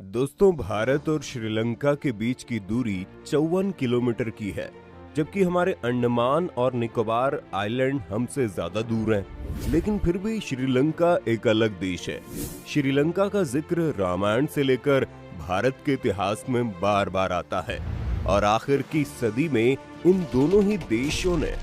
दोस्तों, भारत और श्रीलंका के बीच की दूरी 54 किलोमीटर की है, जबकि हमारे अंडमान और निकोबार आइलैंड हमसे ज्यादा दूर हैं। लेकिन फिर भी श्रीलंका एक अलग देश है। श्रीलंका का जिक्र रामायण से लेकर भारत के इतिहास में बार बार आता है और आखिर की सदी में इन दोनों ही देशों ने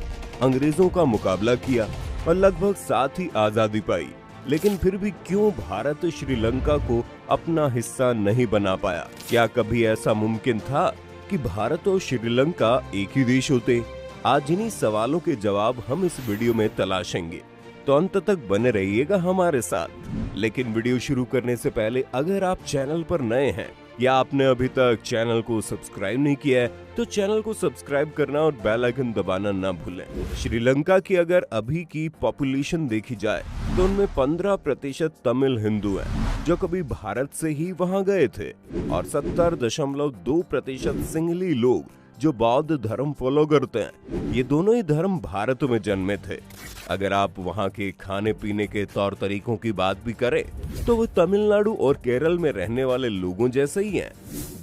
अंग्रेजों का मुकाबला किया और लगभग साथ ही आजादी पाई। लेकिन फिर भी क्यों भारत श्रीलंका को अपना हिस्सा नहीं बना पाया? क्या कभी ऐसा मुमकिन था कि भारत और श्रीलंका एक ही देश होते? आज इन्हीं सवालों के जवाब हम इस वीडियो में तलाशेंगे, तो अंत तक बने रहिएगा हमारे साथ। लेकिन वीडियो शुरू करने से पहले अगर आप चैनल पर नए हैं या आपने अभी तक चैनल को सब्सक्राइब नहीं किया है, तो चैनल को सब्सक्राइब करना और बेल आइकन दबाना ना भूलें। श्रीलंका की अगर अभी की पॉपुलेशन देखी जाए तो उनमें 15% तमिल हिंदू हैं, जो कभी भारत से ही वहां गए थे, और 70.2% सिंहली लोग जो बौद्ध धर्म फॉलो करते हैं। ये दोनों ही धर्म भारत में जन्मे थे। अगर आप वहाँ के खाने पीने के तौर तरीकों की बात भी करें तो वो तमिलनाडु और केरल में रहने वाले लोगों जैसे ही हैं।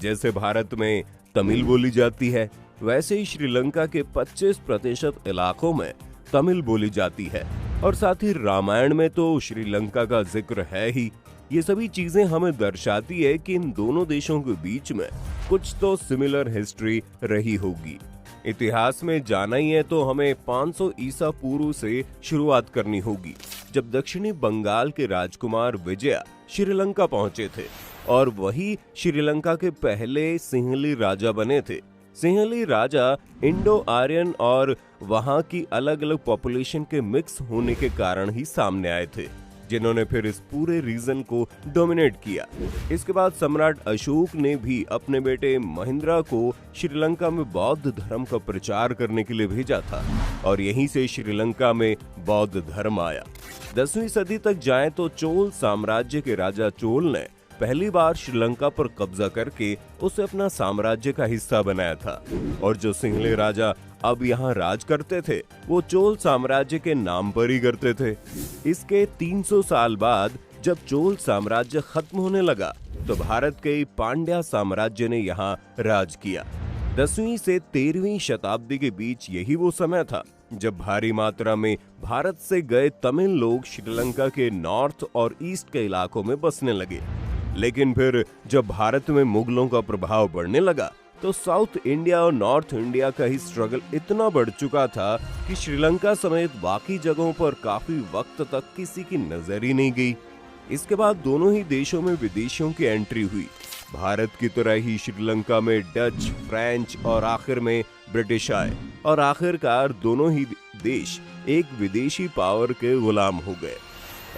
जैसे भारत में तमिल बोली जाती है, वैसे ही श्रीलंका के 25% इलाकों में तमिल बोली जाती है, और साथ ही रामायण में तो श्रीलंका का जिक्र है ही। ये सभी चीजें हमें दर्शाती है कि इन दोनों देशों के बीच में कुछ तो सिमिलर हिस्ट्री रही होगी। इतिहास में जाना ही है तो हमें 500 ईसा पूर्व से शुरुआत करनी होगी, जब दक्षिणी बंगाल के राजकुमार विजया श्रीलंका पहुंचे थे और वही श्रीलंका के पहले सिंहली राजा बने थे। सिंहली राजा इंडो आर्यन और वहां की अलग अलग पॉपुलेशन के मिक्स होने के कारण ही सामने आए थे, जिन्होंने फिर इस पूरे रीजन को डोमिनेट किया। इसके बाद सम्राट अशोक ने भी अपने बेटे महिंद्रा को श्रीलंका में बौद्ध धर्म का प्रचार करने के लिए भेजा था, और यहीं से श्रीलंका में बौद्ध धर्म आया। 10वीं सदी तक जाएं तो चोल साम्राज्य के राजा चोल ने पहली बार श्रीलंका पर कब्जा करके उसे अपना साम्राज्य का हिस्सा बनाया था, और जो सिंहले राजा अब यहाँ राज करते थे वो चोल साम्राज्य के नाम पर ही करते थे। इसके 300 साल बाद जब चोल साम्राज्य खत्म होने लगा तो भारत के पांड्या साम्राज्य ने यहाँ राज किया। 10वीं से 13वीं शताब्दी के बीच यही वो समय था जब भारी मात्रा में भारत से गए तमिल लोग श्रीलंका के नॉर्थ और ईस्ट के इलाकों में बसने लगे। लेकिन फिर जब भारत में मुगलों का प्रभाव बढ़ने लगा तो साउथ इंडिया और नॉर्थ इंडिया का ही स्ट्रगल इतना बढ़ चुका था कि श्रीलंका समेत बाकी जगहों पर काफी वक्त तक किसी की नजर ही नहीं गई। इसके बाद दोनों ही देशों में विदेशियों की एंट्री हुई। भारत की तरह ही श्रीलंका में डच, फ्रेंच और आखिर में ब्रिटिश आए, और आखिरकार दोनों ही देश एक विदेशी पावर के गुलाम हो गए।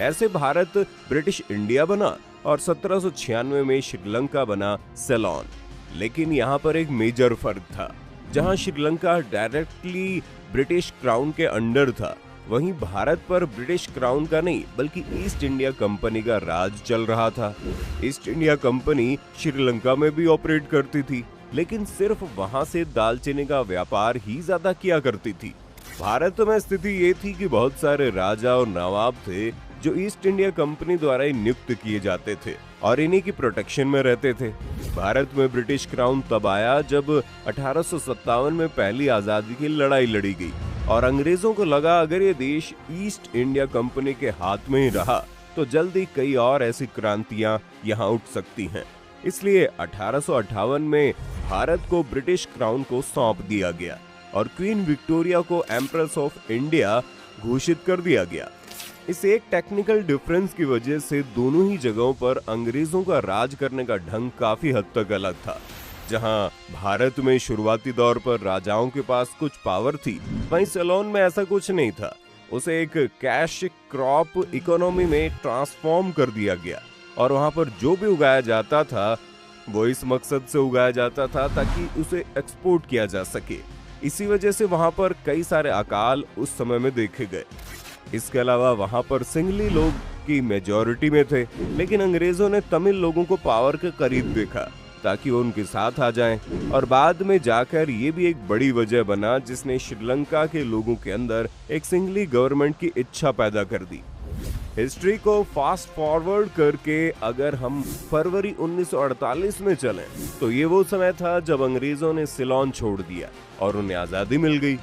ऐसे भारत ब्रिटिश इंडिया बना और 1796 में श्रीलंका बना सेलोन। लेकिन यहाँ पर एक मेजर फर्क था। जहाँ श्रीलंका डायरेक्टली ब्रिटिश क्राउन के अंडर था, वहीं भारत पर ब्रिटिश क्राउन का नहीं बल्कि ईस्ट इंडिया कंपनी का राज चल रहा था। ईस्ट इंडिया कंपनी श्रीलंका में भी ऑपरेट करती थी, लेकिन सिर्फ वहाँ से दालचीनी का व्यापार ही ज्यादा किया करती थी। भारत में स्थिति ये थी कि बहुत सारे राजा और नवाब थे जो ईस्ट इंडिया कंपनी द्वारा ही नियुक्त किए जाते थे और इन्हीं की प्रोटेक्शन में रहते थे। भारत में ब्रिटिश क्राउन तब आया जब 1857 में पहली आजादी की लड़ाई लड़ी गई, और अंग्रेजों को लगा अगर ये देश ईस्ट इंडिया कंपनी के हाथ में ही रहा तो जल्दी कई और ऐसी क्रांतियां यहाँ उठ सकती हैं। इसलिए 1858 में भारत को ब्रिटिश क्राउन को सौंप दिया गया और क्वीन विक्टोरिया को एम्प्रेस ऑफ इंडिया घोषित कर दिया गया। इस एक टेक्निकल डिफरेंस की वजह से दोनों ही जगहों पर अंग्रेजों का राज करने का ढंग काफी हद तक अलग था। जहां भारत में शुरुआती दौर पर राजाओं के पास कुछ पावर थी, वहीं सेलोन में ऐसा कुछ नहीं था। उसे एक कैश क्रॉप इकोनॉमी में ट्रांसफॉर्म कर दिया गया, और वहां पर जो भी उगाया जाता था वो इस मकसद से उगाया जाता था ताकि उसे एक्सपोर्ट किया जा सके। इसी वजह से वहां पर कई सारे अकाल उस समय में देखे गए। इसके अलावा वहां पर सिंहली लोग की मेजॉरिटी में थे, लेकिन अंग्रेजों ने तमिल लोगों को पावर के करीब देखा ताकि वो उनके साथ आ जाएं, और बाद में जाकर ये भी एक बड़ी वजह बना जिसने श्रीलंका के लोगों के अंदर एक सिंहली गवर्नमेंट की इच्छा पैदा कर दी। हिस्ट्री को फास्ट फॉरवर्ड करके अगर हम फरवरी 1948 में चलें, तो ये वो समय था जब अंग्रेजों ने सिलोन छोड़ दिया और उन्हें आजादी मिल गई।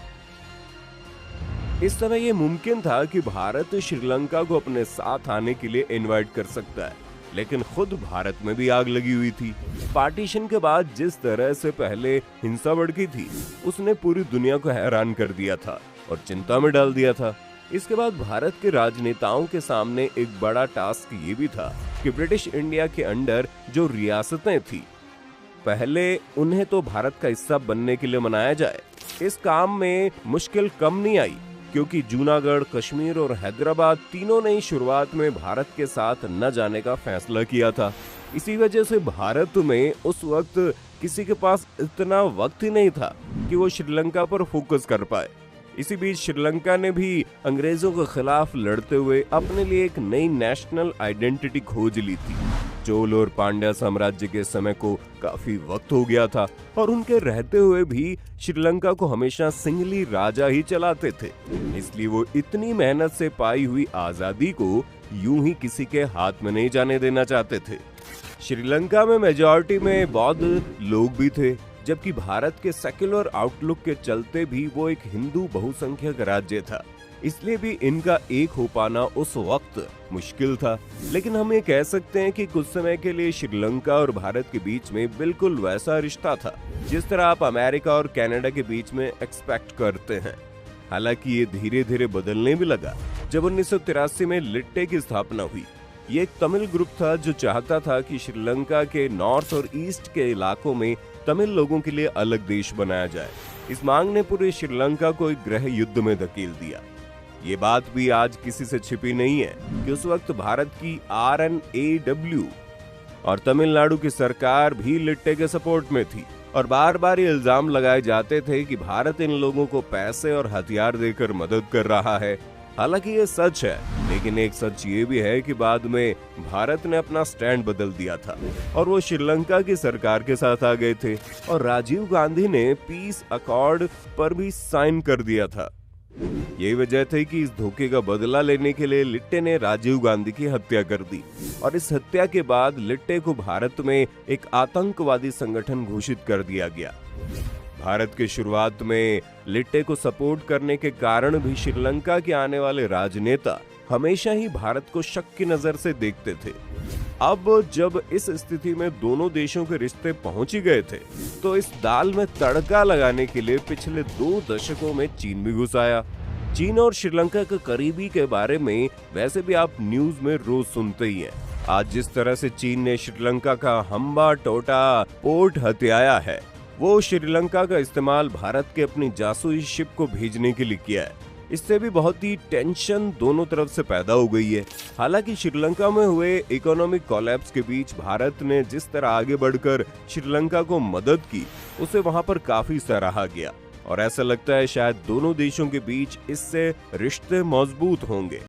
इस समय ये मुमकिन था कि भारत श्रीलंका को अपने साथ आने के लिए इनवाइट कर सकता है, लेकिन खुद भारत में भी आग लगी हुई थी। पार्टीशन के बाद जिस तरह से पहले हिंसा भड़की थी, उसने पूरी दुनिया को हैरान कर दिया था और चिंता में डाल दिया था। इसके बाद भारत के राजनेताओं के सामने एक बड़ा टास्क ये भी था कि ब्रिटिश इंडिया के अंडर जो रियासतें थी, पहले उन्हें तो भारत का हिस्सा बनने के लिए मनाया जाए। इस काम में मुश्किल कम नहीं आई, क्योंकि जूनागढ़, कश्मीर और हैदराबाद तीनों ने ही शुरुआत में भारत के साथ न जाने का फैसला किया था। इसी वजह से भारत में उस वक्त किसी के पास इतना वक्त ही नहीं था कि वो श्रीलंका पर फोकस कर पाए। इसी बीच श्रीलंका ने भी अंग्रेजों के खिलाफ लड़ते हुए अपने लिए एक नई नेशनल आइडेंटिटी खोज ली थी। चोल और पांड्या साम्राज्य के समय को काफी वक्त हो गया था और उनके रहते हुए भी श्रीलंका को हमेशा सिंहली राजा ही चलाते थे। इसलिए वो इतनी मेहनत से पाई हुई आजादी को यूं ही किसी के हाथ में नहीं जाने देना चाहते थे। श्रीलंका में मेजॉरिटी में बौद्ध लोग भी थे, जबकि भारत के सेक्युलर आउटलुक के चलते भी वो एक हिंदू बहुसंख्यक राज्य था। इसलिए भी इनका एक हो पाना उस वक्त मुश्किल था। लेकिन हम ये कह सकते हैं कि कुछ समय के लिए श्रीलंका और भारत के बीच में बिल्कुल वैसा रिश्ता था जिस तरह आप अमेरिका और कनाडा के बीच में एक्सपेक्ट करते हैं। हालांकि ये धीरे धीरे बदलने भी लगा जब 1983 में लिट्टे की स्थापना हुई। ये एक तमिल ग्रुप था जो चाहता था कि श्रीलंका के नॉर्थ और ईस्ट के इलाकों में तमिल लोगों के लिए अलग देश बनाया जाए। इस मांग ने पूरे श्रीलंका को एक गृह युद्ध में धकेल दिया। ये बात भी आज किसी से छिपी नहीं है कि उस वक्त भारत की RNAW और तमिलनाडु की सरकार भी लिट्टे के सपोर्ट में थी और बार बार ये इल्जाम लगाए जाते थे कि भारत इन लोगों को पैसे और हथियार देकर मदद कर रहा है। हालांकि ये सच है, लेकिन एक सच ये भी है कि बाद में भारत ने अपना स्टैंड बदल दिया था और वो श्रीलंका की सरकार के साथ आ गए थे और राजीव गांधी ने पीस अकॉर्ड पर भी साइन कर दिया था। यही वजह थी कि इस धोखे का बदला लेने के लिए लिट्टे ने राजीव गांधी की हत्या कर दी और इस हत्या के बाद लिट्टे को भारत में एक आतंकवादी संगठन घोषित कर दिया गया। भारत के शुरुआत में लिट्टे को सपोर्ट करने के कारण भी श्रीलंका के आने वाले राजनेता हमेशा ही भारत को शक की नजर से देखते थे। अब जब इस स्थिति में दोनों देशों के रिश्ते पहुंच ही गए थे, तो इस दाल में तड़का लगाने के लिए पिछले 2 दशकों में चीन भी घुस आया। चीन और श्रीलंका के करीबी के बारे में वैसे भी आप न्यूज में रोज सुनते ही हैं। आज जिस तरह से चीन ने श्रीलंका का हम्बा टोटा पोर्ट हथियाया है, वो श्रीलंका का इस्तेमाल भारत के अपनी जासूसी शिप को भेजने के लिए किया है। इससे भी बहुत ही टेंशन दोनों तरफ से पैदा हो गई है। हालांकि श्रीलंका में हुए इकोनॉमिक कोलैप्स के बीच भारत ने जिस तरह आगे बढ़कर श्रीलंका को मदद की, उसे वहां पर काफी सराहा गया और ऐसा लगता है शायद दोनों देशों के बीच इससे रिश्ते मजबूत होंगे।